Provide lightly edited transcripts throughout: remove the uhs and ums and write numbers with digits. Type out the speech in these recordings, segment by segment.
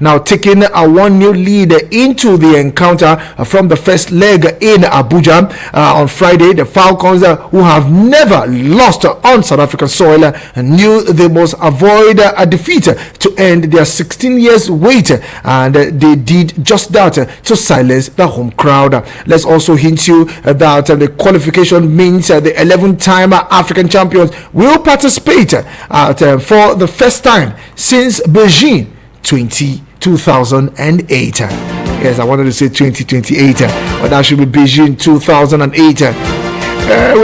now taking a 1-0 lead into the encounter from the first leg in Abuja on Friday. The Falcons, who have never lost on South African soil, knew they must avoid a defeat to end their 16 years wait, and they did just that to silence the home crowd. Let's also hint you that the qualification means the 11-time African champions will participate for the first time since Beijing 2008. Yes, I wanted to say 2028, but that should be Beijing 2008.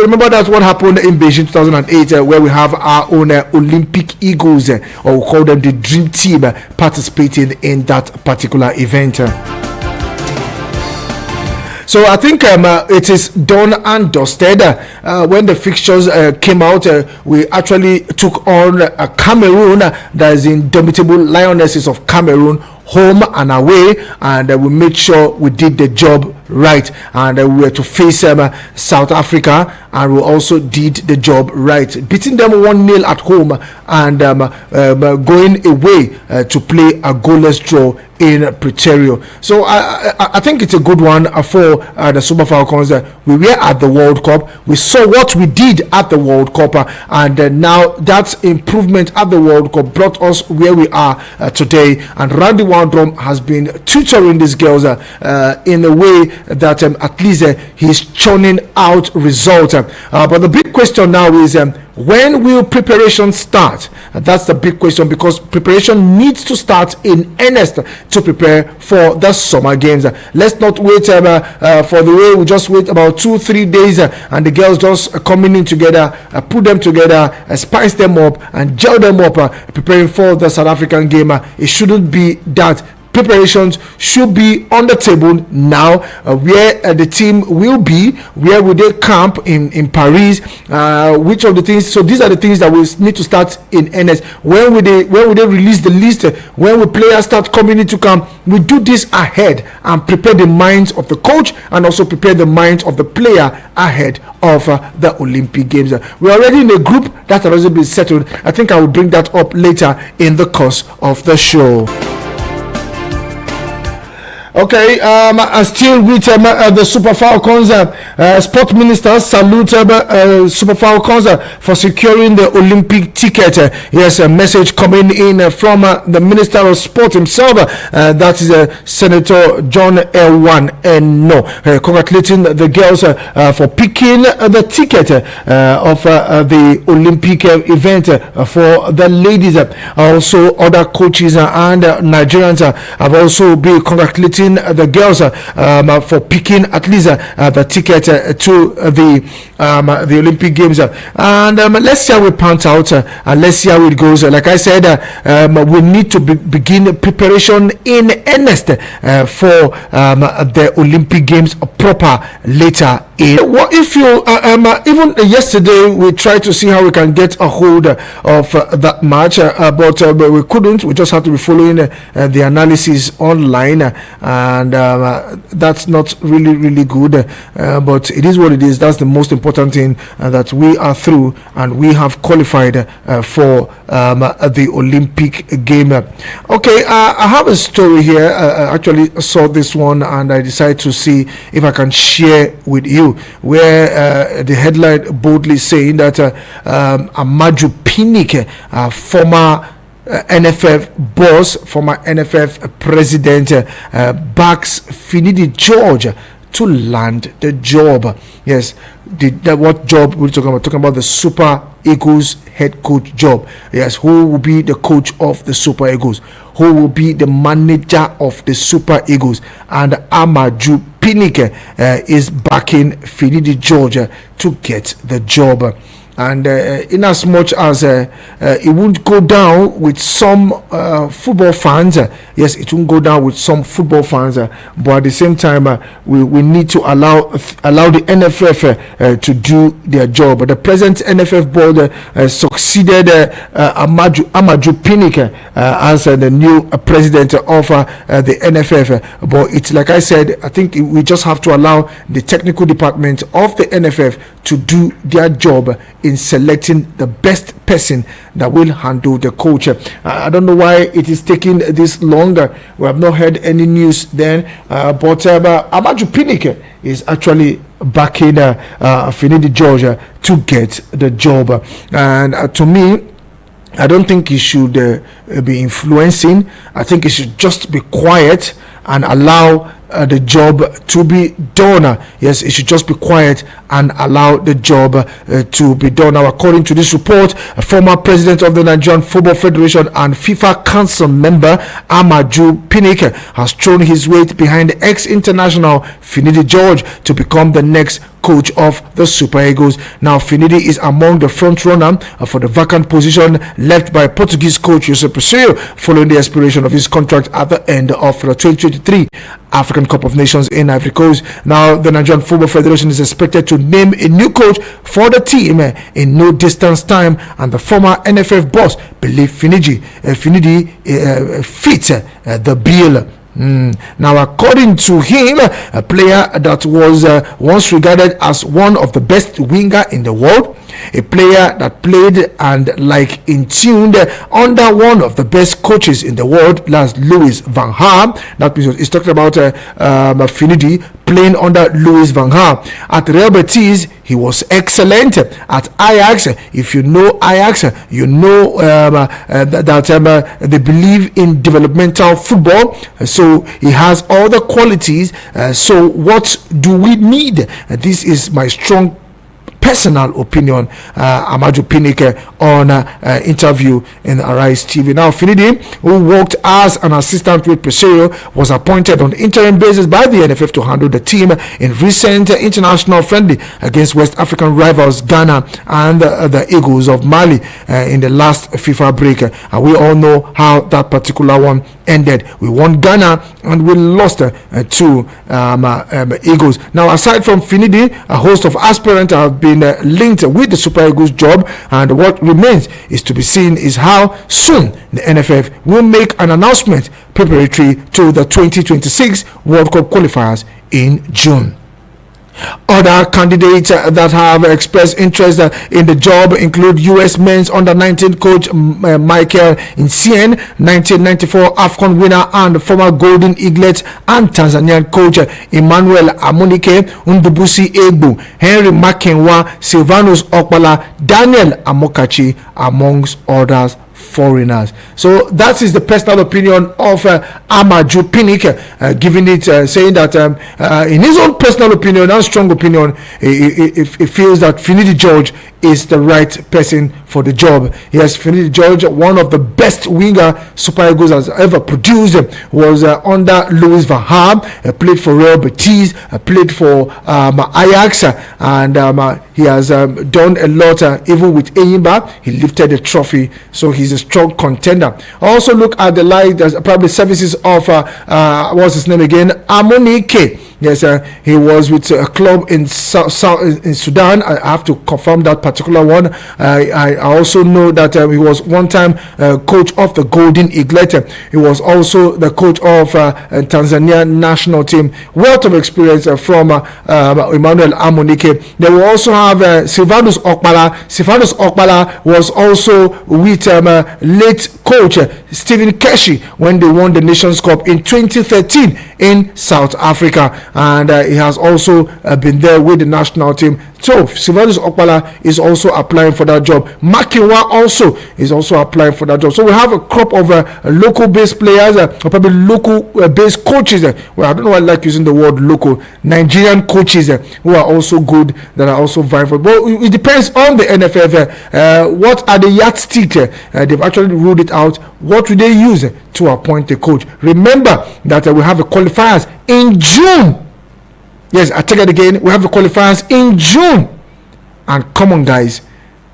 Remember that what happened in Beijing 2008, where we have our own Olympic Eagles, or we call them the Dream Team, participating in that particular event. So I think it is done and dusted. When the fixtures came out, we actually took on Cameroon, that is indomitable Lionesses of Cameroon, home and away, and we made sure we did the job right, and we were to face South Africa, and we also did the job right, beating them 1-0 at home, and going away to play a goalless draw in Pretoria. So I think it's a good one for the Super Falcons. We were at the World Cup, we saw what we did at the World Cup, and now that improvement at the World Cup brought us where we are today, and Randy Waldrum has been tutoring these girls in a way that at least he's churning out results. But the big question now is, when will preparation start? That's the big question, because preparation needs to start in earnest to prepare for the summer games. Let's not wait for the way we just wait about 2-3 days and the girls just coming in together, put them together, spice them up and gel them up, preparing for the South African game. It shouldn't be that. Preparations should be on the table now, where the team will be, where will they camp in Paris, which of the things. So these are the things that we need to start in earnest. When will they release the list? When will players start coming into camp? We do this ahead and prepare the minds of the coach, and also prepare the minds of the player ahead of the Olympic Games. We're already in a group that has already been settled. I think I will bring that up later in the course of the show. Okay, still with the Super Falcons, Sport Minister salute Super Falcons for securing the Olympic ticket. Yes, a message coming in from the Minister of Sport himself, that is Senator John Elwan Eno, congratulating the girls for picking the ticket of the Olympic event for the ladies. Also, other coaches and Nigerians have also been congratulating the girls for picking at least the ticket to the Olympic Games, and let's see how it pans out, and let's see how it goes. Like I said, we need to begin preparation in earnest for the Olympic Games proper later in. What if you even yesterday we tried to see how we can get a hold of that match, but we couldn't. We just have to be following the analysis online, and that's not really good, but it is what it is. That's the most important thing, that we are through and we have qualified for the Olympic game. Okay, I have a story here. I actually saw this one and I decided to see if I can share with you, where the headline boldly saying that Amaju Pinnick, former NFF boss, former NFF president, backs Finidi George to land the job. Yes, what job we're talking about? Talking about the Super Eagles head coach job. Yes, who will be the coach of the Super Eagles? Who will be the manager of the Super Eagles? And Amaju Pinnick is backing Finidi George to get the job. And in as much as it won't go down with some football fans, yes, it won't go down with some football fans, but at the same time, we need to allow the NFF to do their job. The present NFF board succeeded Amaju Pinnick as the new president of the NFF. But it's like I said, I think we just have to allow the technical department of the NFF to do their job in selecting the best person that will handle the coach. I don't know why it is taking this longer. We have not heard any news then, but Amaju Pinnick is actually backing Finidi George to get the job. And to me, I don't think he should be influencing. I think he should just be quiet and allow the job to be done. Yes, it should just be quiet and allow the job to be done. Now, according to this report, a former president of the Nigerian Football Federation and FIFA Council member Amaju Pinnick has thrown his weight behind ex-international Finidi George to become the next coach of the Super Eagles. Now, Finidi is among the front runner for the vacant position left by Portuguese coach José Peseiro following the expiration of his contract at the end of the 2023 African Cup of Nations in Ivory Coast. Now, the Nigerian Football Federation is expected to name a new coach for the team in no distance time, and the former NFF boss believes Finidi fits the bill. Now, according to him, a player that was once regarded as one of the best winger in the world, a player that played and in tuned under one of the best coaches in the world, that's Louis van Gaal. That means he's talking about Finidi playing under Louis van Gaal. At Real Betis, he was excellent. At Ajax, if you know Ajax, you know that they believe in developmental football. So he has all the qualities. So what do we need? This is my strong personal opinion. Amaju Pinnick on interview in Arise TV. Now, Finidi, who worked as an assistant with Peseiro, was appointed on interim basis by the NFF to handle the team in recent international friendly against West African rivals Ghana and the Eagles of Mali in the last FIFA break. And we all know how that particular one ended. We won Ghana and we lost to Eagles. Now, aside from Finidi, a host of aspirants have been linked with the Super Eagles job, and what remains is to be seen is how soon the NFF will make an announcement preparatory to the 2026 World Cup qualifiers in June. Other candidates that have expressed interest in the job include U.S. men's under-19 coach Michael Insien, 1994 AFCON winner and former Golden Eaglet, and Tanzanian coach Emmanuel Amunike, Ndubusi Egbu, Henry Makenwa, Silvanus Okpala, Daniel Amokachi, amongst others foreigners. So that is the personal opinion of Amaju Pinnick, giving it, saying that in his own personal opinion and strong opinion, he feels that Finidi George is the right person for the job. Yes, Finidi George, one of the best winger Super Eagles has ever produced, was under Louis van Gaal, played for Real Betis, played for Ajax, and he has done a lot, even with Enyimba. He lifted the trophy, so he's a strong contender. Also look at the probably services of what's his name again, Amunike. Yes, he was with a club in in Sudan. I have to confirm that particular one. I also know that he was one-time coach of the Golden Eaglet. He was also the coach of Tanzania national team. Wealth of experience from Emmanuel Amunike. They will also have Silvanus Okpala. Silvanus Okpala was also with late coach Stephen Keshi when they won the Nations Cup in 2013 in South Africa, and he has also been there with the national team. So Silvanus Okpala is also applying for that job. Makinwa also is also applying for that job. So we have a crop of local based players, or probably local based coaches. Well, I don't know why I like using the word local. Nigerian coaches who are also good, that are also vying for. But it depends on the NFF. What are the yardstick? They've actually ruled it out. What will they use to appoint a coach? Remember that we have a qualifiers in June. Yes, I take it again. We have the qualifiers in June. And come on, guys.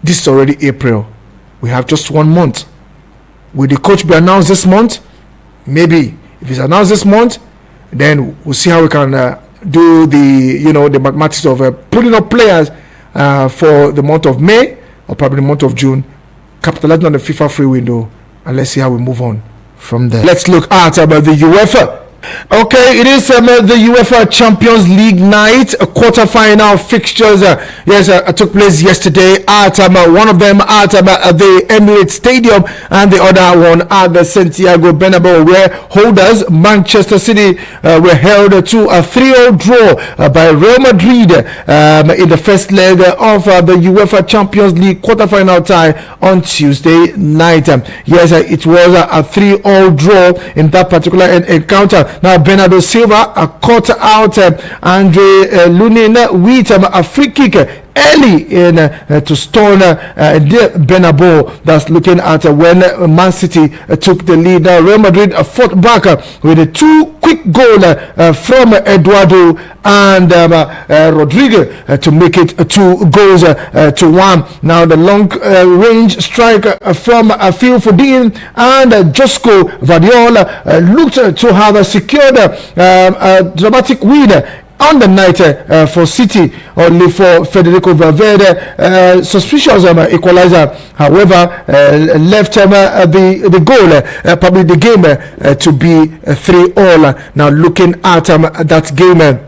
This is already April. We have just 1 month. Will the coach be announced this month? Maybe. If it's announced this month, then we'll see how we can do the mathematics of putting up players for the month of May or probably the month of June, capitalizing on the FIFA free window, and let's see how we move on from there. Let's look at the UEFA Okay, it is the UEFA Champions League night quarter-final fixtures. Took place yesterday at one of them at the Emirates Stadium and the other one at the Santiago Bernabeu, where holders Manchester City were held to a 3-0 draw by Real Madrid in the first leg of the UEFA Champions League quarter-final tie on Tuesday night. It was a 3-0 draw in that particular encounter. Now, Bernardo Silva caught out Andre Lunin with a free kick early in to stone the Bernabeu. That's looking at when Man City took the lead. Now, Real Madrid fought back with a 2 quick goal from Eduardo and Rodrigo to make it 2 goals to 1. Now, the long range strike from Phil Foden and Josko Vadiola looked to have secured a dramatic win on the night for City, only for Federico Valverde. Suspicious equalizer, however, left the goal, probably the game, to be 3-3. Now, looking at that game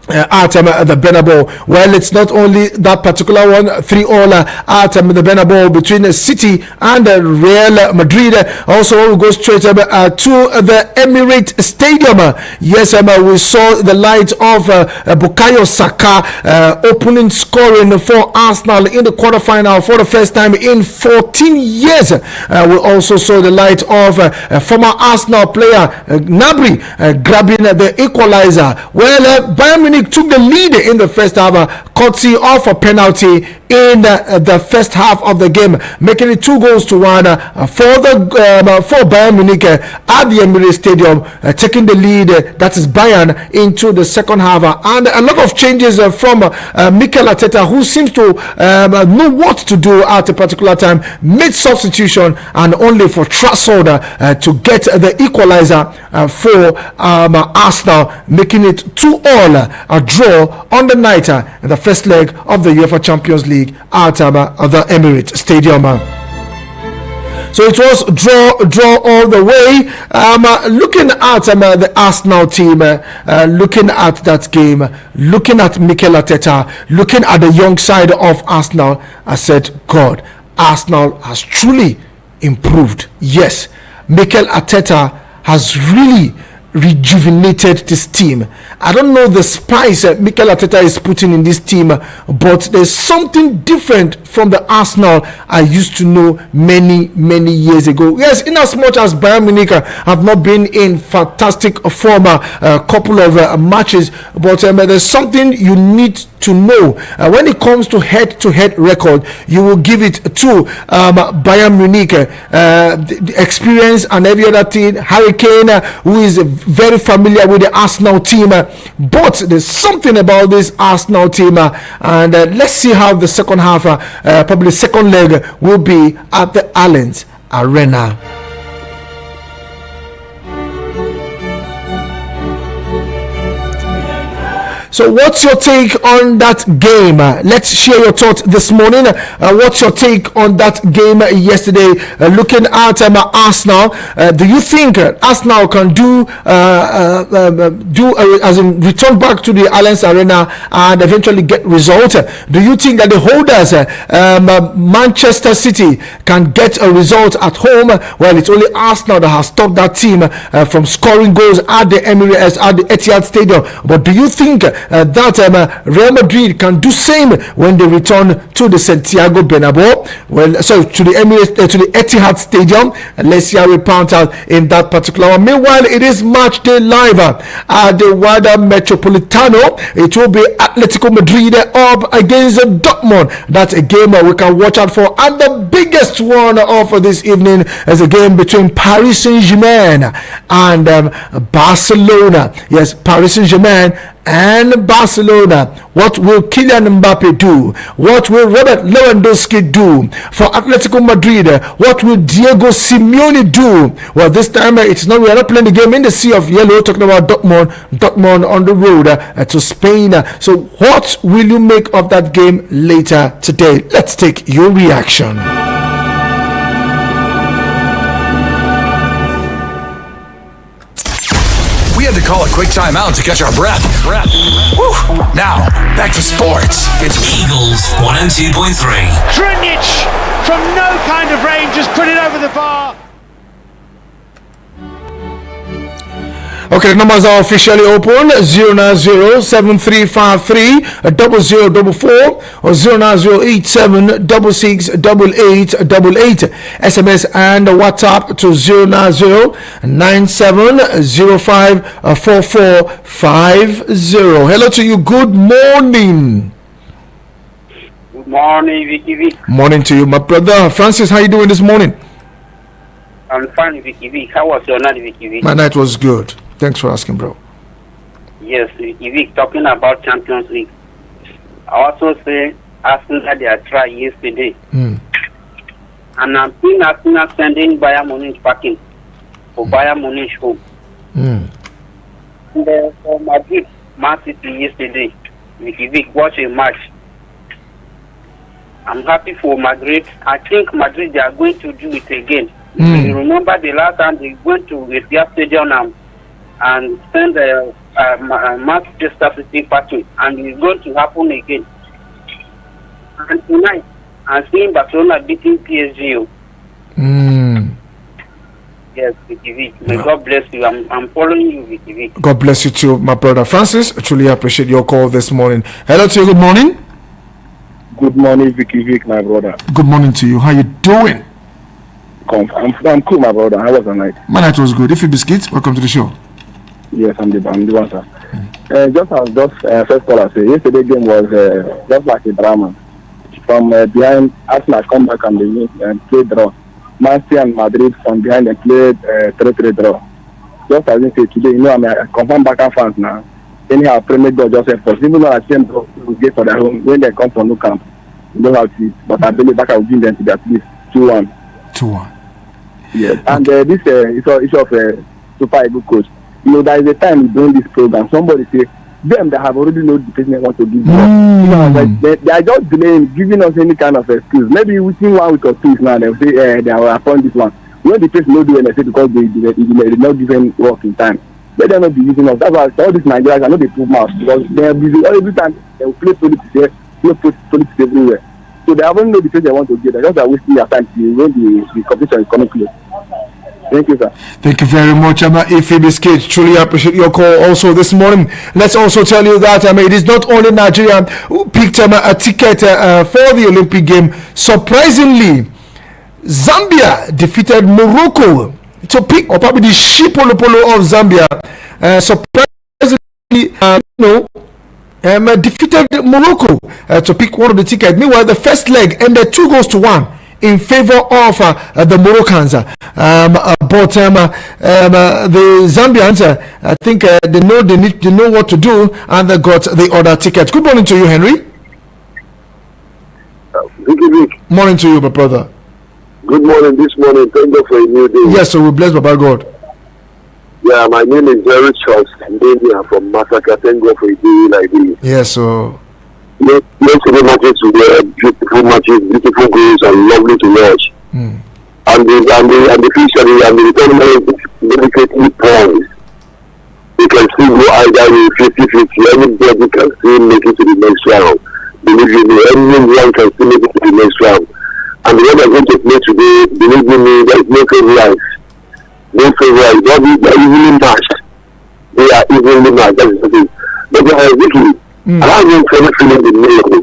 at the Bernabeu. Well, it's not only that particular one, 3-3 at the Bernabeu between City and Real Madrid. Also, we go straight to the Emirates Stadium. We saw the light of Bukayo Saka opening scoring for Arsenal in the quarterfinal for the first time in 14 years. We also saw the light of former Arsenal player Gnabry grabbing the equalizer. Well, Bayern Munich took the lead in the first half, courtesy of a penalty in the first half of the game, making it 2 goals to 1 for Bayern Munich at the Emirates Stadium, taking the lead, that is Bayern, into the second half. And a lot of changes from Mikel Arteta, who seems to know what to do at a particular time, made substitution and only for Trafford to get the equalizer for Arsenal, making it 2-2, a draw on the night in the first leg of the UEFA Champions League at the Emirates Stadium. So it was draw all the way. Looking at the Arsenal team, looking at that game, looking at Mikel Arteta, looking at the young side of Arsenal, I said, God, Arsenal has truly improved. Yes, Mikel Arteta has really rejuvenated this team. I don't know the spice Mikel Arteta is putting in this team, but there's something different from the Arsenal I used to know many years ago. Yes, in as much as Bayern Munich have not been in fantastic form a couple of matches, but there's something you need to know when it comes to head-to-head record. You will give it to Bayern Munich, the experience and every other thing. Harry Kane, who is very familiar with the Arsenal team, but there's something about this Arsenal team, and let's see how the second half, probably second leg, will be at the Allianz Arena. So what's your take on that game? Let's share your thoughts this morning. What's your take on that game yesterday? Looking at Arsenal, do you think Arsenal can do as in return back to the Allianz Arena and eventually get result? Do you think that the holders, Manchester City, can get a result at home? Well, it's only Arsenal that has stopped that team from scoring goals at the Emirates, at the Etihad Stadium. But do you think that Real Madrid can do same when they return to the Santiago Bernabeu? Well, so to the Emirates, to the Etihad Stadium. Let's see how we pound out in that particular one. Meanwhile, it is match day live at the Wanda Metropolitano. It will be Atletico Madrid up against Dortmund. That's a game we can watch out for. And the biggest one of this evening is a game between Paris Saint-Germain and Barcelona. Yes, Paris Saint-Germain and Barcelona. What will Kylian Mbappe do? What will Robert Lewandowski do? For Atletico Madrid, what will Diego Simeone do? Well, this time it's not. We are not playing the game in the Sea of Yellow. Talking about Dortmund on the road to Spain. So, what will you make of that game later today? Let's take your reaction. We had to call a quick timeout to catch our breath. Whew. Now, back to sports. It's Eagles 102.3. Drinic from no kind of range just put it over the bar. Okay, the numbers are officially open. 090-7353-0044 or 090-8766-8888. SMS and WhatsApp to 090-9705-4450. Hello to you. Good morning. Good morning, Vicky. Morning to you, my brother. Francis, how you doing this morning? I'm fine, Vicky. How was your night, Vicky? My night was good. Thanks for asking, bro. Yes, Vicky, talking about Champions League. I also say Arsenal had their try yesterday. And I'm seeing Arsenal sending Bayern Munich packing for Bayern Munich home. And for Madrid, Man City yesterday, Vicky, watch a match. I'm happy for Madrid. I think Madrid, they are going to do it again. You remember the last time they went to the Stadium and send a Manchester City party, and it's going to happen again. And tonight, I'm seeing Barcelona beating PSG. Yes, Vicky. May God bless you. I'm following you, Vicky. God bless you too, my brother Francis. I truly appreciate your call this morning. Hello to you. Good morning. Good morning, Vicky, my brother. Good morning to you. How you doing? I'm cool, my brother. How was the night? My night was good. If you biscuits, welcome to the show. Yes, I'm the one, sir. Just as first caller said, yesterday's game was just like a drama. From behind, Arsenal come back and they played draw. Man City and Madrid from behind and played 3-3 draw. Just as you say today, you know, I'm a confirmed Barca fans now. Anyhow, Premier God just help us. Even though I see them to get for their home, when they come from no camp, you don't have to. But I believe Barca will give them to their at least 2-1. 2-1. Yes, and this issue of Super Eagle coach. You know, there is a time doing this program. Somebody say them that have already know the person they want to give us. They are just delaying giving us any kind of excuse. Maybe within 1 week or 2 now they will say they will appoint this one. When the person no do anything because they did not give them work in time. Let them not be using us. That's why all these Nigerians are not they prove mouth because they are busy every time they will play politics here, play politics everywhere. So they haven't know the place they want to get. They just are wasting their time when the competition is coming close. Thank you, sir. Thank you very much, Ife Biscuit. Truly appreciate your call also this morning. Let's also tell you that it is not only Nigeria who picked a ticket for the Olympic game. Surprisingly, Zambia defeated Morocco to pick, or probably the Shipolopolo of Zambia. Surprisingly, defeated Morocco to pick one of the tickets. Meanwhile, the first leg ended 2-1 in favor of the Moroccans. But the Zambians, I think they know what to do, and they got the other tickets. Good morning to you, Henry. Vicky. Morning to you, my brother. Good morning. This morning, thank God for a new day. Yes, so we bless Baba God. Yeah, my name is Jerry Charles India from Masaka. Thank God for a day like this. Yes, so. Yesterday matches were beautiful matches, beautiful goals, and lovely to watch. And the fishery and the tournament dedicated points. You can still go either with 50-50. Anybody can still make it to the next round. Believe me, anyone can still make it to the next round. And the one I'm going to play today, believe me, there is no favorites. No favorites. They are evenly matched. They are evenly matched. That is the thing. But they are Vicky. I have no trouble feeling the middle.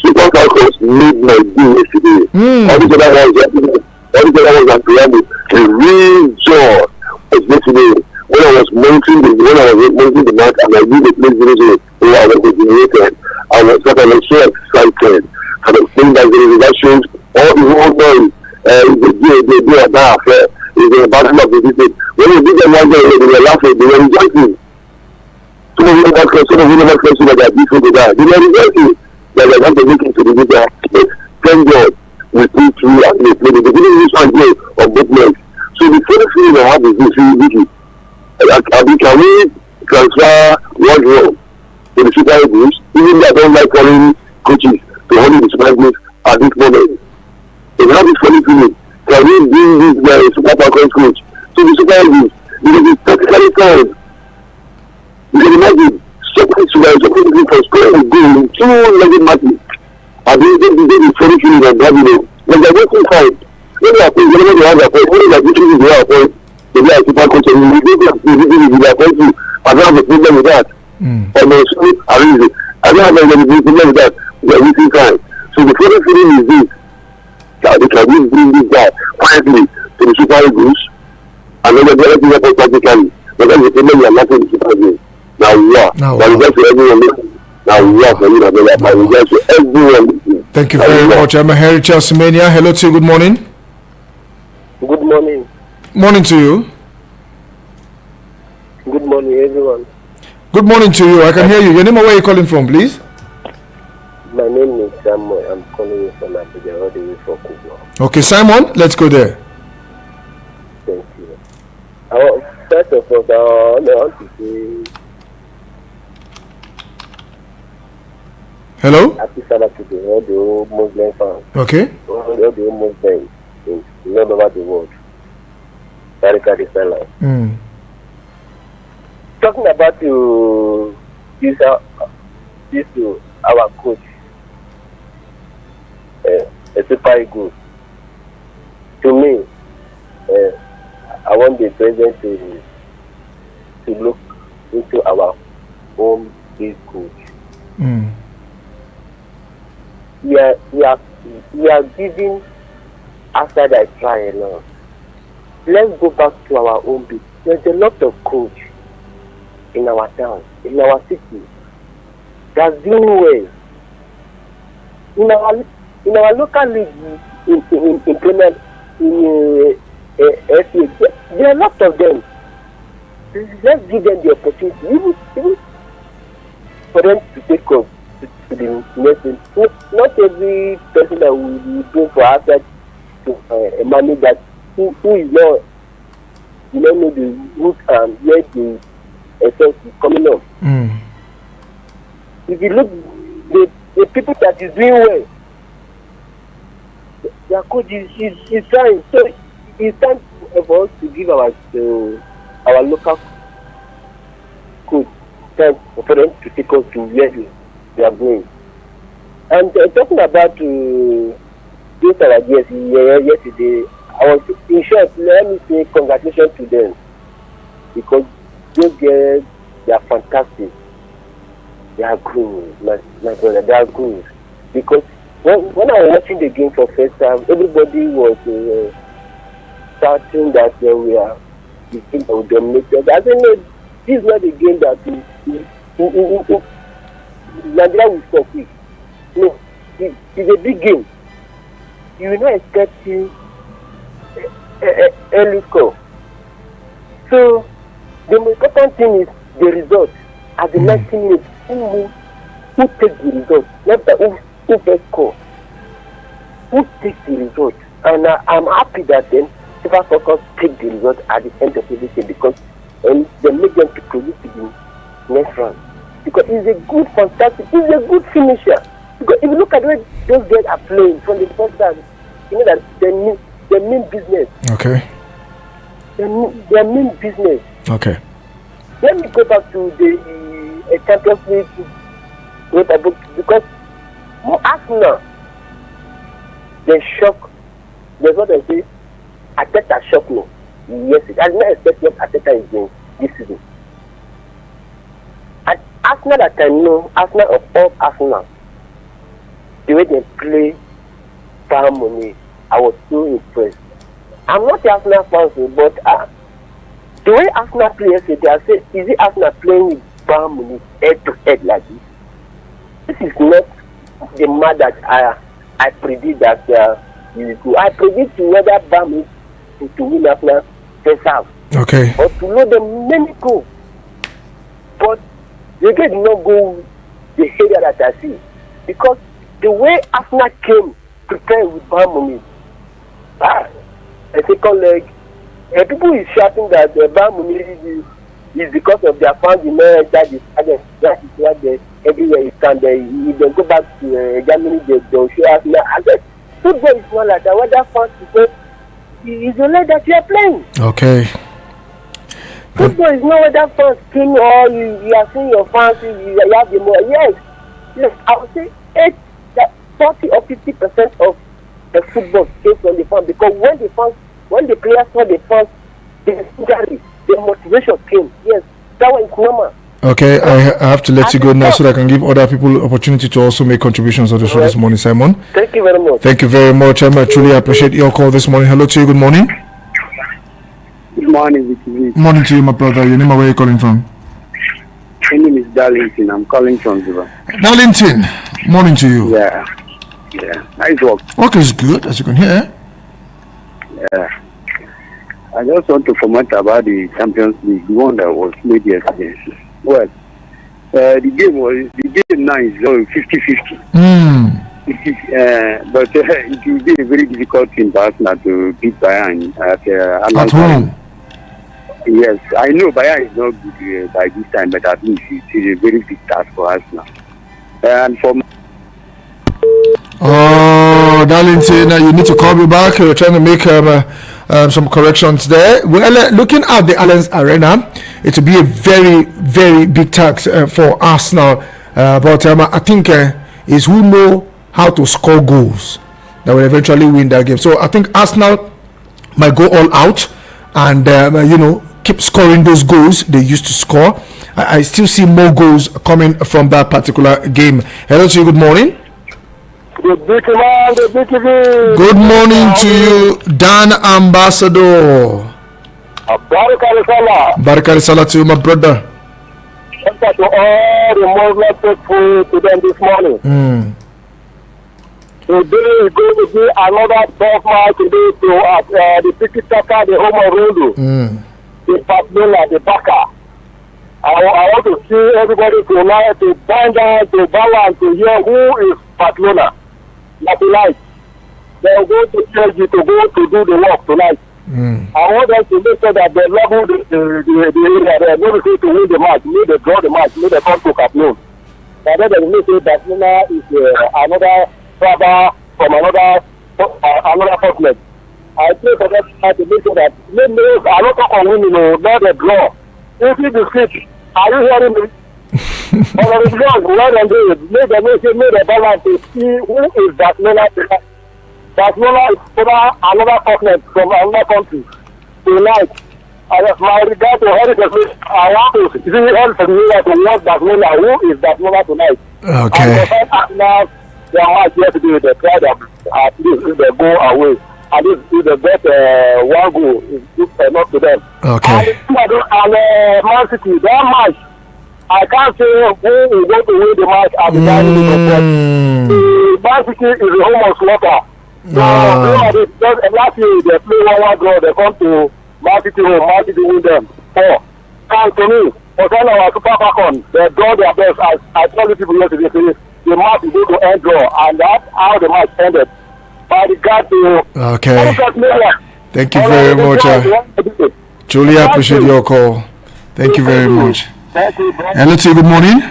Super Falcons made my day yesterday. All the other ones are playing the real joy of yesterday. When I was monitoring the match and I knew the place I was generated, I was so excited. And I think that shows all the whole noise. They do a bad affair. It's a battle of the distance. When you did them one day, they were laughing, they were rejoicing. Some of you never question that they are before they die. They were rejoicing that they want to make it to the leader. Thank God we played through and they played. They didn't use one day on both legs. So the first feeling I have is this really Vicky. Can we transfer one role to the Super Eagles? Even though I don't like calling coaches to hold the Super Eagles at this moment. They have this funny feeling. Can we bring this guy Super Falcons coach to the Super Eagles? Because it's practically time. You can imagine something looking for scoring goal in 2 legged matches. I think they did 40 feeling and Gabino. When they're working hard, when they are playing, they have a point. When they are putting in their point, they are super coach and we did their point too. I don't have a problem with that. And also, I don't have a problem with that. They are working hard. So the further feeling is this. That they can bring this guy quietly to the Super Eagles and then the other thing happens practically. But that's the problem we are lacking in the Super Eagles. Now we are. Now we are for everyone. Now we are for you. Now we are for everyone. Thank you very much. I'm a Harry Chelsea Mania. Hello to you. Good morning. Good morning. Morning to you. Good morning, everyone. Good morning to you. I can hear you. Your name and where are you calling from, please? My name is Samuel. I'm calling you from Abuja, all the way from Kubo. Okay, Simon, let's go there. Thank you. First of all, I want to say hello? happy Sabbath to all the old Muslim fans. Okay. All the old Muslims all over the world. Radical Islam. Talking about our coach, a Super Eagles. To me, I want the president to look into our own big coach. We are giving after that trial now. Let's go back to our own big. There's a lot of coach in our town, in our city, that's doing well. In our local league, in Premier, in FA, there are a lot of them. Let's give them the opportunity, even for them to take up to the next thing. Not every person that will go for outside to manage that who is not, know the root and where the essence is coming up. If you look, the people that is doing well, their coach is trying. So it's time for us to give our local coach time for them to take us to where they are going. And talking about this our guest yesterday, I was in short. Let me say congratulations to them because those girls, they are fantastic. They are good, my brother. They are good because when I was watching the game for first time, everybody was shouting that we are the team that will dominate. I said, no, this is not the game that Nigeria will score quick. No, it's a big game. You will not expect early score. So the most important thing is the result. At the 90 minutes, who takes the result? Not that who first score. Who takes the result? And I'm happy that then Super Focus take the result at the end of everything because they make them to produce the next round. Because it's a good, fantastic, it's a good finisher. Because if you look at the way those guys are playing from the first time, you know that they mean business. Okay. They mean business. Okay. Let me go back to the Champions League because Arsenal, they shock. That's what I say. Ateta shocked me. Yes, I did not expect what Ateta is doing this season. And Arsenal that I know, Arsenal of all Arsenal, the way they play Bayern Munich, I was so impressed. I'm not the Arsenal fan, but the way Arsenal play yesterday, I said, is it Arsenal playing with Bayern Munich head to head like this? This is not the match that I predict that you will go. I predict whether Bayern Munich to win Arsenal first half. Okay. Or to know them many goals. But they did not go the area that I see. Because the way Arsenal came prepared with Bayern Munich, a second leg, people is shouting that the Bayern Munich is because of their fans in that is what they everywhere is stand there. If they go back to Germany, they'll show Arsenal. I said, football is not like that. What that fans is it's the leg that you are playing. Okay. Football is not whether fans came or you are seeing your fans, you have the more. Yes, I would say 40 or 50% of the football came from the fans, because when the players saw the fans, the motivation came. Yes, that one is normal. Okay, I have to let you go now so that I can give other people opportunity to also make contributions on the show this morning, Simon. Thank you very much. Thank you very much. I truly appreciate your call this morning. Hello to you. Good morning. Good morning, Vicky. Morning to you, my brother. Your name, where are you calling from? My name is Darlington. I'm calling from Ziva. Darlington, morning to you. Yeah. Nice work. Work is good, as you can hear. Yeah. I just want to comment about the Champions League, the one that was played yesterday. Well, the game now is 50-50. But it will be a very difficult thing for Arsenal to beat Bayern at home. Yes, I know Bayern is not good by this time, but at least it is a very big task for Arsenal. And for Darlington, you need to call me back. We're trying to make some corrections there. Well, looking at the Allianz Arena, it will be a very, very big task for Arsenal. But I think it's who know how to score goals that will eventually win that game. So I think Arsenal might go all out and keep scoring those goals they used to score. I still see more goals coming from that particular game. Hello to you. Good morning. Good morning to you, Dan Ambassador. Barakari Salah to you, my brother. To all the Muslim faithful to them this morning. Today is going to be another tough match today to the Tiki Taka, the home of Rondo, the Barcelona, the Baka. I want to see everybody tonight to find out, to balance, to hear who is Barcelona. Not tonight. They are going to tell you to go to do the work tonight. I want them to make sure that they level the area there. Nobody to win the match, need to draw the match, need to come to Caploon. And then they will say Barcelona is another brother from another continent. I pray for them to make sure that I don't talk on winning, not a draw. If you defeat, are you hearing me? Or the wrong, well and good. Make the balance to see who is Barcelona. Barcelona is another continent from another country. Tonight, my regard to Heritage, I want to see all from you to watch Barcelona. Who is Barcelona tonight? Okay. And now, their match yesterday, they tried at least if they go away. At least if they get one goal, it's good enough to them. Okay. And Man City, their match, I can't say who is going to win the match at the time of the Man City is the home of slaughter. So, last year they play 1-1 draw, they come to Man City home, Man City win them 4. And to me, for our Super Falcons, they draw their best. I told you people yesterday, the match is going to end draw, and that's how the match ended. By the God to okay. Thank you very much. Truly appreciate your call. Thank you very much. Hello to you. Good morning.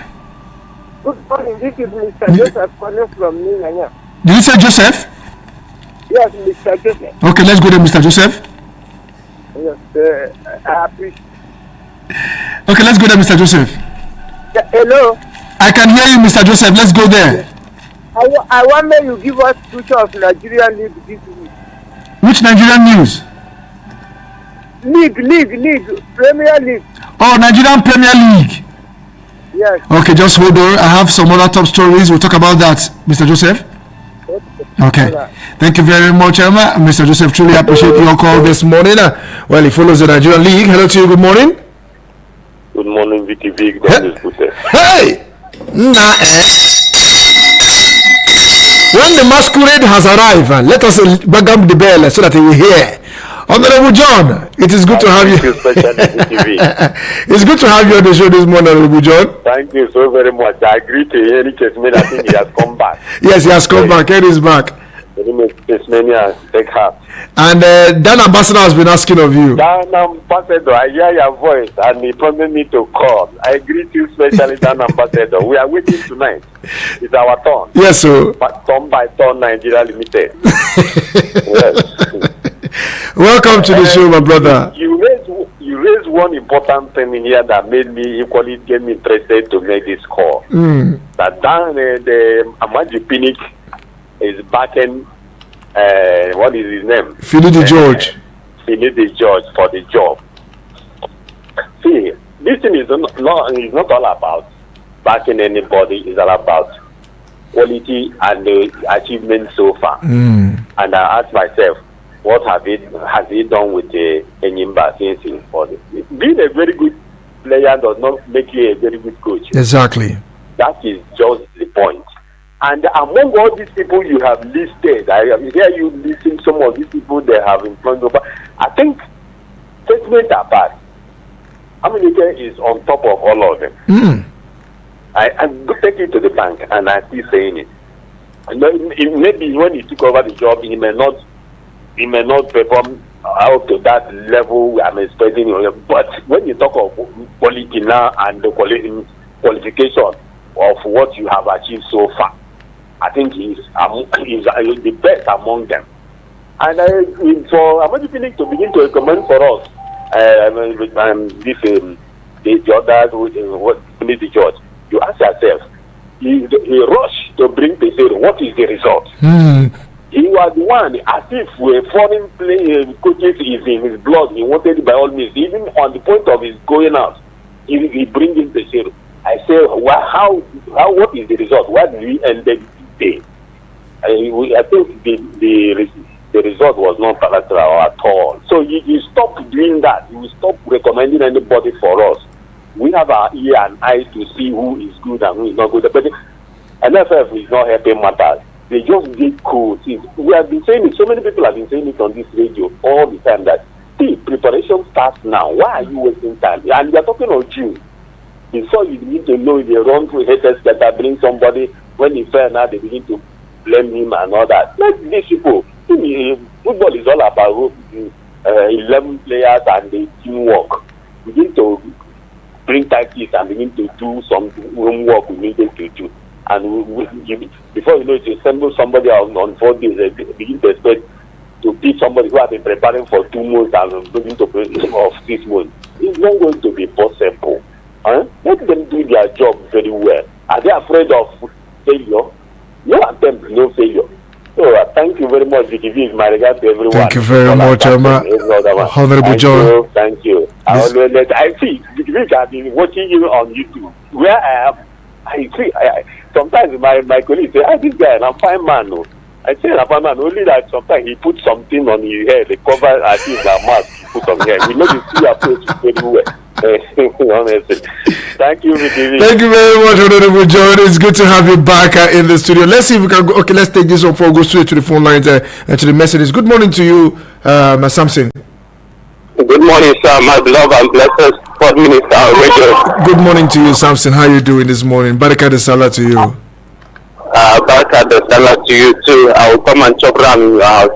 Good morning. This is Mr. Joseph calling from Nina. Did you say Joseph? Yes, Mr. Joseph. Okay, let's go there, Mr. Joseph. Yes, I appreciate. Okay, let's go there, Mr. Joseph. Hello. I can hear you, Mr. Joseph. Let's go there. I want me you give us picture of Nigerian league this week. Which Nigerian news? League, Premier League. Oh, Nigerian Premier League. Yes. Okay, just hold on. I have some other top stories. We'll talk about that, Mr. Joseph. Okay. Thank you very much, Emma. Mr. Joseph, truly appreciate your call this morning. Well, he follows the Nigerian League. Hello to you. Good morning. Good morning, Vicky, Vick. Hey! When the masquerade has arrived, let us bang up the bell so that he will hear. Honorable John, it is good to have you. It's good to have you on the show this morning, Honorable John. Thank you so very much. I agree to any case. I think he has come back. Yes, he has come back. He is back. Take heart. And Dan Ambassador has been asking of you. Dan Ambassador, I hear your voice and he promised me to call. I greet you especially, Dan Ambassador. We are waiting tonight. It's our turn. Yes, sir. Turn by turn, Nigeria Limited. Yes. Welcome to the show, my brother. You says one important thing in here that made me equally get me interested to make this call. That the Amaji Pinnick is backing, what is his name? Finidi George. Finidi George for the job. See, this thing is not all about backing anybody. It's all about quality and the achievement so far. And I ask myself, what has he done with Enyimba since he's for this? Being a very good player does not make you a very good coach. Exactly. That is just the point. And among all these people you have listed, I hear you listing some of these people they have influenced over. I think statements apart, America is on top of all of them. I take it to the bank and I still saying it. And maybe when he took over the job, he may not perform out to that level I'm expecting. But when you talk of quality now and the qualification of what you have achieved so far, I think he's the best among them. And for Amadi Pinnick to begin to recommend for us, the others what the judge, you ask yourself, he rushed to bring Pesero. What is the result? He was the one, as if foreign coaches is in his blood. He wanted by all means, even on the point of his going out, he brings in Pesero. I say, well, what is the result? Why did we end the day? I think the result was not bilateral at all. So you stop doing that. You stop recommending anybody for us. We have our ear and eyes to see who is good and who is not good. But NFF is not helping matters. They just get codes. We have been saying it. So many people have been saying it on this radio all the time that, see, preparation starts now. Why are you wasting time? And we are talking of June. Before you need to know the wrong haters that bring somebody, when he fell now, they begin to blame him and all that. Let these people. Football is all about 11 players and the teamwork. Begin to bring tactics and begin to do some homework we needed to do. And before you know it, you assemble somebody on 4 days, they begin to expect to beat somebody who has been preparing for 2 months and begin to play of 6 months. It's not going to be possible. Let them do their job very well. Are they afraid of failure? No attempt, no failure. So thank you very much, Vicky. My regard to everyone. Thank you very much, Honorable John. Thank you. I see Vicky. I've been watching you on YouTube. Where I see. Sometimes my colleagues say, this guy, I'm fine man. No. I say, I'm fine man. Only that sometimes he puts something on his head. They cover as if the mask he put on here. We know the see approach very well. Honestly. Thank you, Vicky. Thank you very much, Honorable John. It's good to have you back in the studio. Let's see if we can go. Okay, let's take this one before we go straight to the phone lines and to the messages. Good morning to you, Samson. Good morning, sir, my beloved and blessed Sport Minister Radio. Good morning to you, Samson. How are you doing this morning? Baraka de Salah to you. Baraka de Salah to you too. I will come and chop ram in your house.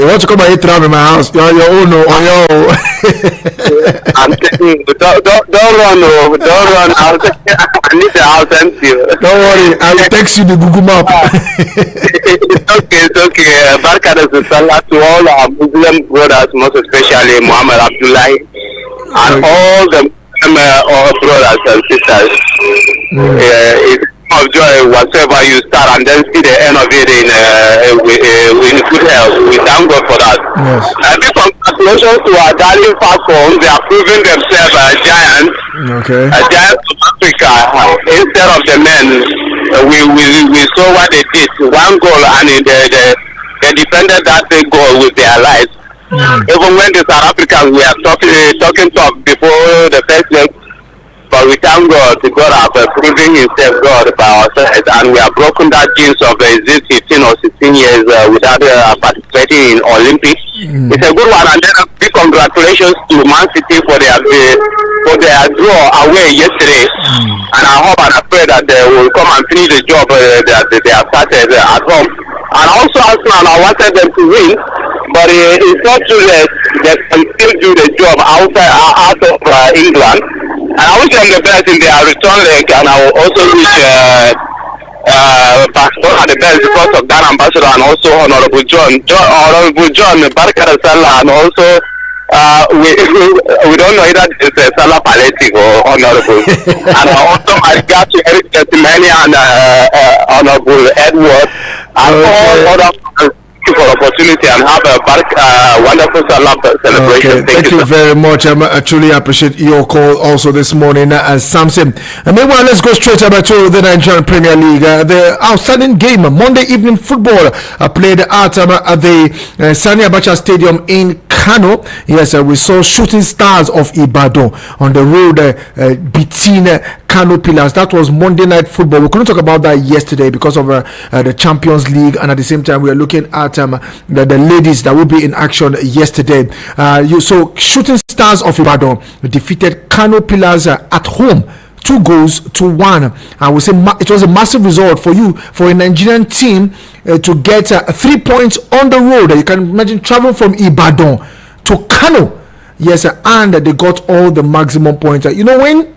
You want to come and eat ram in my house? You're on your own, on your own. I'm telling you, don't run. I need the house empty. Don't worry, I will text you the Google map. It's okay. Baraka de Salah to all our Muslim brothers, most especially Muhammad Abdullahi, and all the brothers and sisters. It's of joy whatsoever you start and then see the end of it in good health. We thank God for that. Yes. Big congratulations to our darling Falcons. They are proving themselves giants. Okay. Giants of Africa. Instead of the men, we saw what they did. 1 goal and they defended that goal with their lives. Even when the South Africans were talking talk before the first leg. But we thank God, God has proven himself God by our side, and we have broken that jinx of 15 or 16 years without participating in Olympics. It's a good one, and then big congratulations to Man City for their draw away yesterday. And I hope and I pray that they will come and finish the job that they have started at home. And also Arsenal, I wanted them to win, but it's not too late. They can still do the job out of England. And I wish them the best in their return leg, and I will also wish Pastor the best because of that ambassador and also Honorable John, Baraka Salah, and also we don't know either it's a Salah Palliative or Honorable. And also my regard to Eric Testimony and Honorable Edward and all other for opportunity and have a wonderful Salah celebration. Okay. Thank you very much. I truly appreciate your call also this morning, Samson. Meanwhile, let's go straight to the Nigerian Premier League. The outstanding game, Monday evening football, played at the Sani Abacha Stadium in Kano. Yes, we saw Shooting Stars of Ibadan on the road beating Kano Pillars. That was Monday night football. We couldn't talk about that yesterday because of the Champions League, and at the same time we are looking at the ladies that will be in action yesterday. So Shooting Stars of Ibadan defeated Kano Pillars at home 2-1. I would say it was a massive result for a Nigerian team to get 3 points on the road. You can imagine traveling from Ibadan to Kano. Yes, and they got all the maximum points. When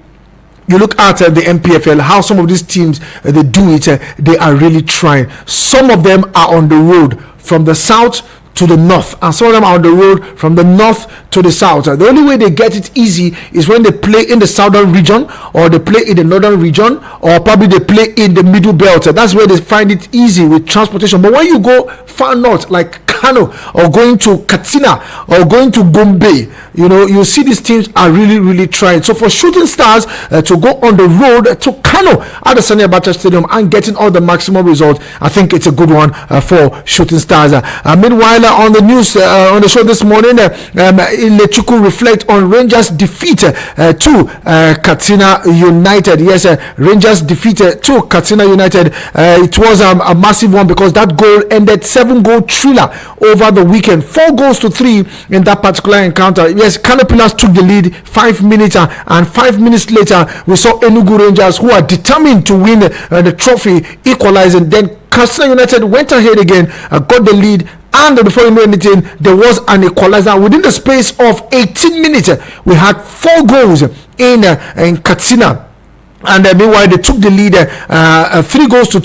you look at the MPFL, how some of these teams they do it, they are really trying. Some of them are on the road from the south to the north, and some of them are on the road from the north to the south. The only way they get it easy is when they play in the southern region, or they play in the northern region, or probably they play in the middle belt. That's where they find it easy with transportation. But when you go far north, like Kano, or going to Katsina, or going to Gombe, you see these teams are really trying. So for Shooting Stars to go on the road to Kano at the Sani Abacha Stadium and getting all the maximum results, I think it's a good one for Shooting Stars. Meanwhile, on the news on the show this morning, Ilechuku reflect on Rangers defeat to Katsina United. Yes, Rangers defeated to Katsina United. It was a massive one because that goal ended 7-goal thriller over the weekend, 4-3 in that particular encounter. Yes, Kano Pillars took the lead 5 minutes, and 5 minutes later we saw Enugu Rangers, who are determined to win the trophy, equalizing. Then Katsina United went ahead again, got the lead, and before you know anything, there was an equalizer. Within the space of 18 minutes, we had 4 goals in Katsina, and meanwhile they took the lead 3-2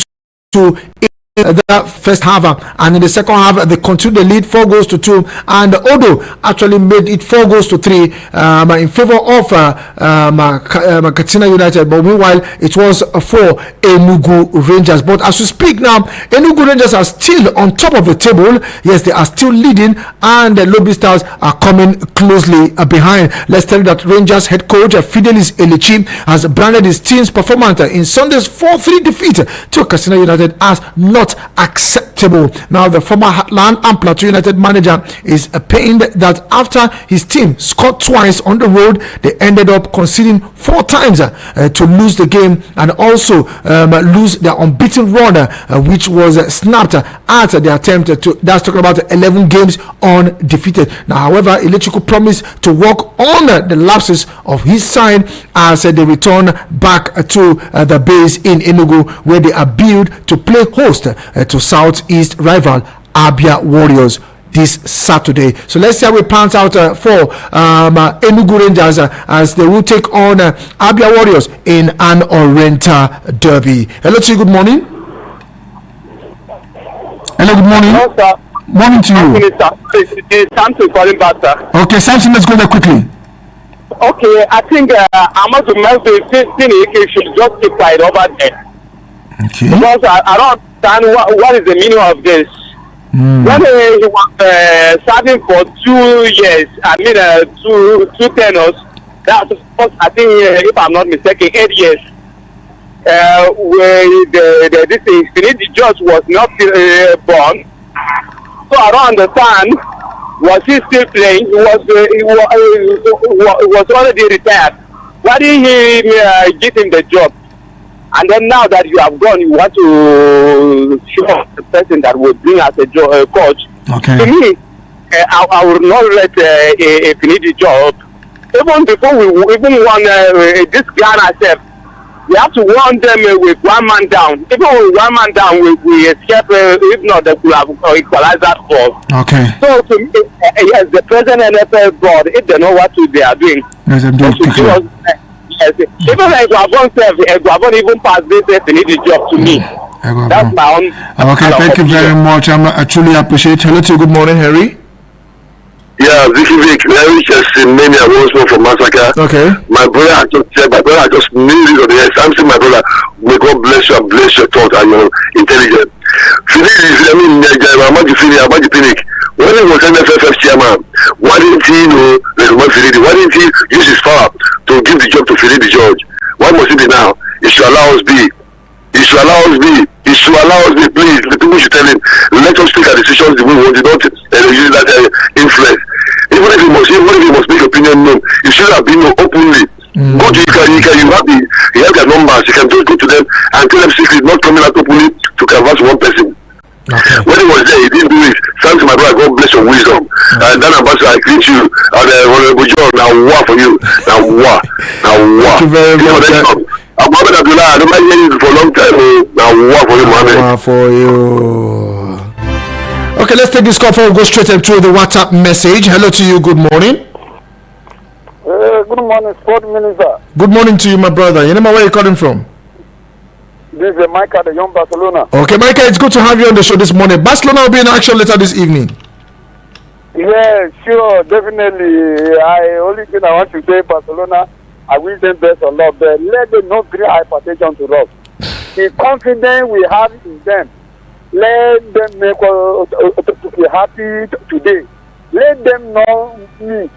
in the first half, and in the second half they continued the lead 4-2, and Odo actually made it 4-3 in favor of Katsina United. But meanwhile it was for Enugu Rangers. But as we speak now, Enugu Rangers are still on top of the table. Yes, they are still leading, and the Lobby Stars are coming closely behind. Let's tell you that Rangers head coach Fidelis Elechi has branded his team's performance in Sunday's 4-3 defeat to Katsina United as not acceptable. Now, the former Heartland and Plateau United manager is pained that after his team scored twice on the road, they ended up conceding 4 times to lose the game, and also lose their unbeaten run, which was snapped at the attempt to, that's talking about 11 games undefeated. Now, however, Electrical promised to work on the lapses of his side as they return back to the base in Enugu, where they are billed to play host to Southeast rival Abia Warriors this Saturday. So let's see how it pans out for Enugu Rangers as they will take on Abia Warriors in an Oriental derby. Hello to you, good morning. Hello, good morning. Hello, sir. Morning to you. It's Samson calling back, sir. Okay, Samson, let's go there quickly. Okay, I think Amazon Melvin should just keep quiet over there. Okay. Because I don't understand what is the meaning of this. When he was serving for 2 years, I mean two tenors, that's I think if I'm not mistaken, 8 years. Where this Infinity Judge was not born, so I don't understand. Was he still playing? He was already retired. Why didn't he give him the job? And then now that you have gone, you want to show the person that would bring as a coach. Okay. To me, I would not let a Finidi job. Even before we even won this Ghana step, we have to warn them with 1 man down. Even with 1 man down, we escape. If not, they could have equalized that ball. Okay. So to me, yes, the present NFL board, if they know what they are doing, yes, I'm doing quickly. Yes, even like Guavon even passed this Finidi job to me. That's my own. Okay, thank you very much. I truly appreciate it. Hello to you. Good morning, Harry. Yeah, Vicky, very Chelsea mania once more for massacre. Okay. My brother had just said, my brother had just nailed it on the head. Samson, my brother, may God bless you and bless your thought and your intelligence. Philip is, Amaji Pinnick, when he was NFFF chairman, why didn't he recommend Philip? Why didn't he use his power to give the job to Philip George? Why must it be now? It should allow us be. It should allow us be. It should allow us be, please. The people should tell him, let us take our decisions the way we want. Don't use that influence. Even if he must make opinion known, it should have been known openly. Go to Ika, you have their numbers. You can just go to them and tell them secretly, not coming out openly to canvass one person. Okay. When he was there, he didn't do it. Thanks to my brother, God bless your wisdom. And then Ambassador, I greet you. And Honorable John, now war for you. Now war. Thank you very much. I'm Mohammed Abdullah. I don't mind hearing you for a long time. Now war for you, Mohammed. War for you. Okay, let's take this call before we go straight into the WhatsApp message. Hello to you. Good morning. Good morning, Sport Minister. Good morning to you, my brother. You know where you're calling from? This is Micah, the young Barcelona. Okay, Micah, it's good to have you on the show this morning. Barcelona will be in action later this evening. Yeah, sure, definitely. Only thing I want to say, Barcelona, I wish them best of luck, but let them not bring hypertension to us. The confidence we have in them, let them make us be happy today. Let them know me.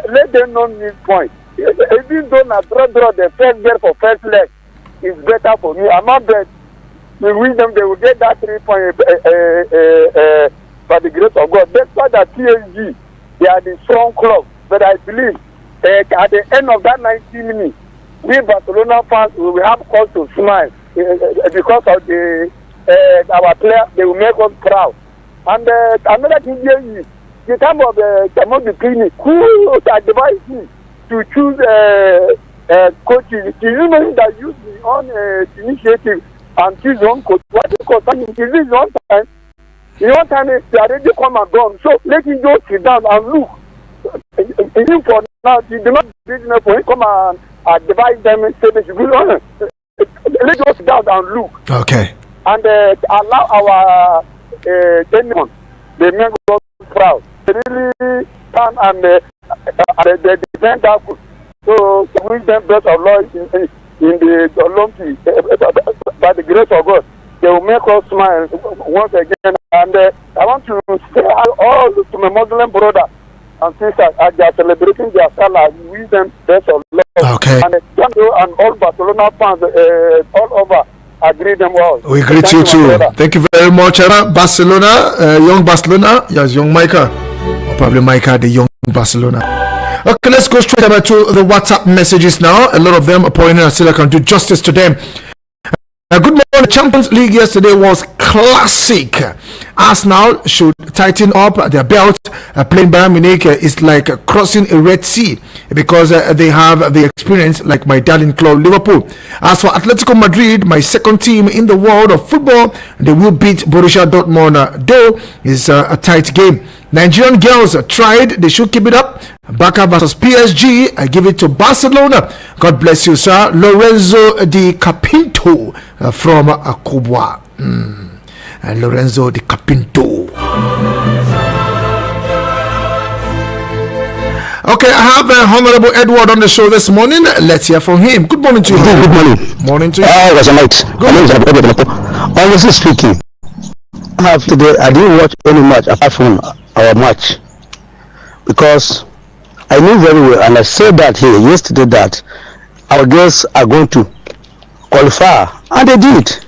Let them know me point. Even though I draw the first girl for first leg, it's better for me. I'm not bet. We wish them they will get that 3 point by the grace of God. Despite that PSG, they are the strong club. But I believe at the end of that 90 minutes, we Barcelona fans will have cause to smile because of our player. They will make us proud. And another thing here is the time of the clinic, who advised me to choose coaches. Do you know that use the own initiative and choose one coach? What is concerning? Is this one time? In one time, they already come and gone. So let him just sit down and look. Even for now, he do not business for him come and advise them and say they should go on. Let us sit down and look. Okay. And allow our anyone, they make us proud. They really stand and they defend that good. So we wish them best of luck in the Olympics. By the grace of God, they will make us smile once again. And I want to say all to my Muslim brother and sisters as they are celebrating their Salah. We wish them best of luck. Okay. And all Barcelona fans all over. Agree them all. We greet you too. Thank you very much. Barcelona, young Barcelona. Yes, young Micah. Or probably Micah, the young Barcelona. Okay, let's go straight over to the WhatsApp messages now. A lot of them are pointing out so I can do justice to them. Good morning. The Champions League yesterday was classic. Arsenal should tighten up their belt. Playing Bayern Munich is like crossing a Red Sea because they have the experience like my darling club Liverpool. As for Atletico Madrid, my second team in the world of football, they will beat Borussia Dortmund. Though it's a tight game. Nigerian girls tried. They should keep it up. Barca versus PSG. I give it to Barcelona. God bless you, sir. Lorenzo Di Capinto from Kubwa. Lorenzo Di Capinto. Okay, I have Honorable Edward on the show this morning. Let's hear from him. Good morning to you. Good morning. Morning to you. Was a night. Honestly speaking, today I didn't watch any match apart from our match because I knew very well, and I said that here yesterday that our girls are going to qualify, and they did.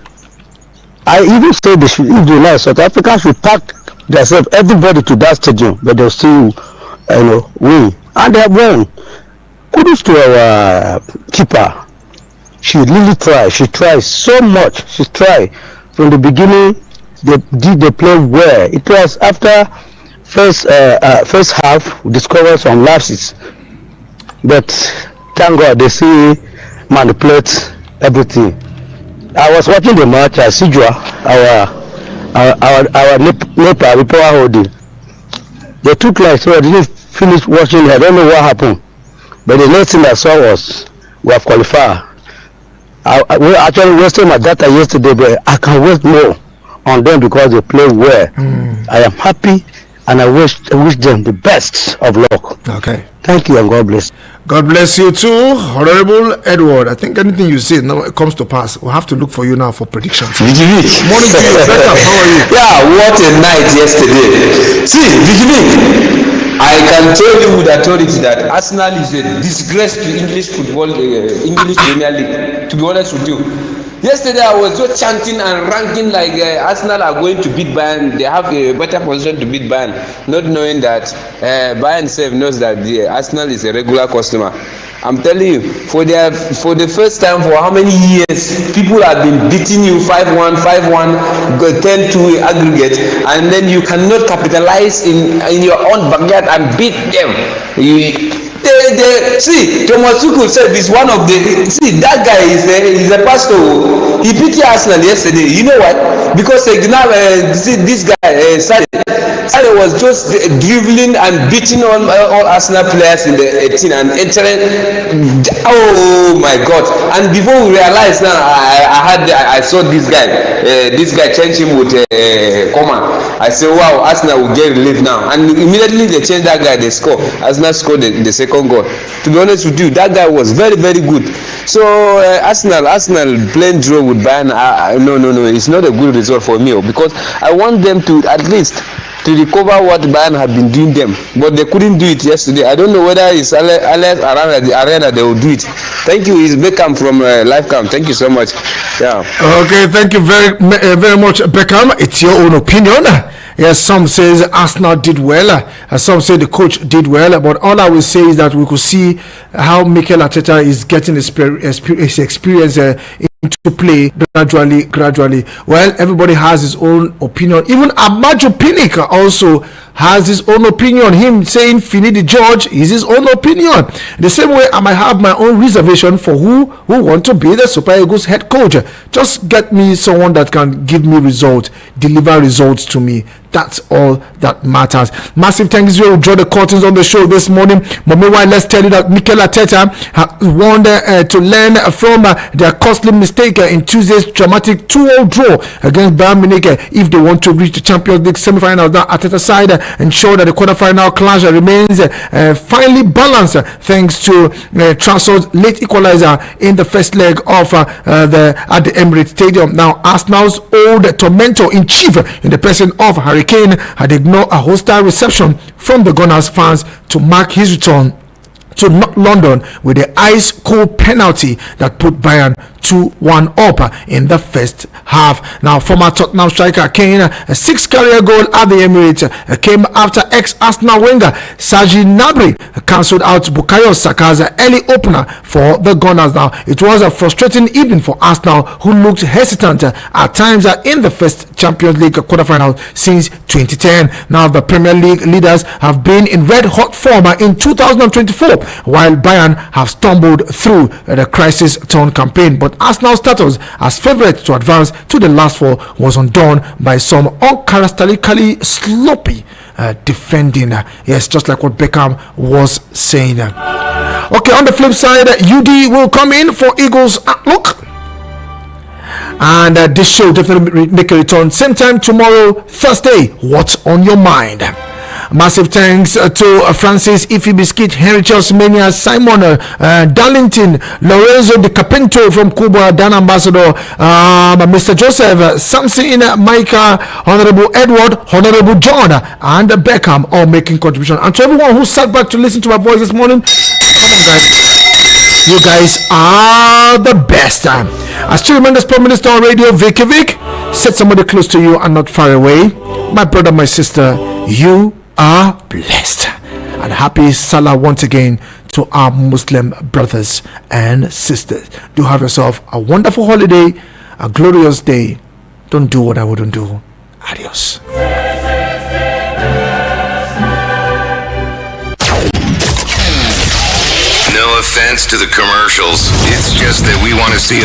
I even said they should, if they like, South Africa should pack themselves, everybody to that stadium, but they'll still, win, and they have won. Kudos to our keeper. She really tried. She tried so much. She tried from the beginning. They played well. It was after first half we discovered some lapses, but thank God they see manipulate everything. I was watching the match at Sijua, our Nepal power holding. They took like so I didn't finish watching. I don't know what happened, but the next thing I saw was we have qualified. We actually wasted my data yesterday, but I can waste more on them because they play well. I am happy and I wish them the best of luck. Okay. Thank you and God bless. God bless you too, Honorable Edward. I think anything you say now it comes to pass. We'll have to look for you now for predictions. Vicky Vick. Morning to you. Beckham, how are you? Yeah, what a night yesterday. See, Vicky Vick, I can tell you with authority that Arsenal is a disgrace to English football, English Premier League. To be honest with you. Yesterday I was just chanting and ranking like Arsenal are going to beat Bayern. They have a better position to beat Bayern, not knowing that Bayern self knows that the Arsenal is a regular customer. I'm telling you, for the first time for how many years, people have been beating you 5-1, 5-1, 10-2 aggregate, and then you cannot capitalize in your own backyard and beat them. See, Thomas Tuchel said this one of the that guy is a pastor. He beat Arsenal yesterday. You know what? Because now this guy Sade was just dribbling and beating all Arsenal players in the 18 and entering. Oh my God! And before we realized now, I saw this guy. This guy changed him with Coman. I said, wow, Arsenal will get relief now. And immediately they changed that guy. They score. Arsenal scored the second goal. To be honest with you, that guy was very, very good. So Arsenal playing draw with Bayern. No, it's not a good result for me because I want them to at least to recover what Bayern had been doing them, but they couldn't do it yesterday. I don't know whether it's around the arena they will do it. Thank you. It's Beckham from Livecam. Thank you so much. Yeah. Okay, thank you very much, Beckham. It's your own opinion. Yes, some says Arsenal did well, some say the coach did well, but all I will say is that we could see how Mikel Arteta is getting his experience into play gradually. Well, everybody has his own opinion. Even Amadio Pinnick also has his own opinion. Him saying Finidi George is his own opinion. The same way I might have my own reservation for who want to be the Super Eagles head coach. Just get me someone that can give me results, deliver results to me. That's all that matters. Massive thanks you. Draw the curtains on the show this morning. But meanwhile, let's tell you that Mikel Arteta wanted to learn from their costly mistake in Tuesday's dramatic 2-0 draw against Bayern Munich if they want to reach the Champions League semi-finals. Now, Arteta's side ensure that the quarter-final clash remains finely balanced thanks to Trossard's late equalizer in the first leg of at the Emirates Stadium. Now, Arsenal's old tormentor in chief in the person of Harry Kane had ignored a hostile reception from the Gunners fans to mark his return to London with the ice-cold penalty that put Bayern 2-1 up in the first half. Now, former Tottenham striker Kane, a 6-career goal at the Emirates came after ex-Arsenal winger Serge Gnabry cancelled out Bukayo Saka's early opener for the Gunners. Now, it was a frustrating evening for Arsenal, who looked hesitant at times in the first Champions League quarterfinal since 2010. Now, the Premier League leaders have been in red-hot form in 2024, while Bayern have stumbled through the crisis-torn campaign. But Arsenal's status as favourites to advance to the last four was undone by some uncharacteristically sloppy defending. Yes, just like what Beckham was saying. Okay, on the flip side, UD will come in for Eagles Outlook. And this show definitely make a return same time tomorrow, Thursday. What's on your mind? Massive thanks to Francis Ifi Biscuit, Henry Charles Mania, Simon Darlington, Lorenzo Di Capento from Cuba, Dan Ambassador, Mr. Joseph, Samson, Micah, Honorable Edward, Honorable John, and Beckham, all making contribution. And to everyone who sat back to listen to my voice this morning, come on, guys. You guys are the best. I still remember Sport Minister on radio, Vicky Vick. Said somebody close to you and not far away. My brother, my sister, you are blessed. And happy Salah once again to our Muslim brothers and sisters. Do have yourself a wonderful holiday, a glorious day. Don't do what I wouldn't do. Adios. No offense to the commercials. It's just that we want to see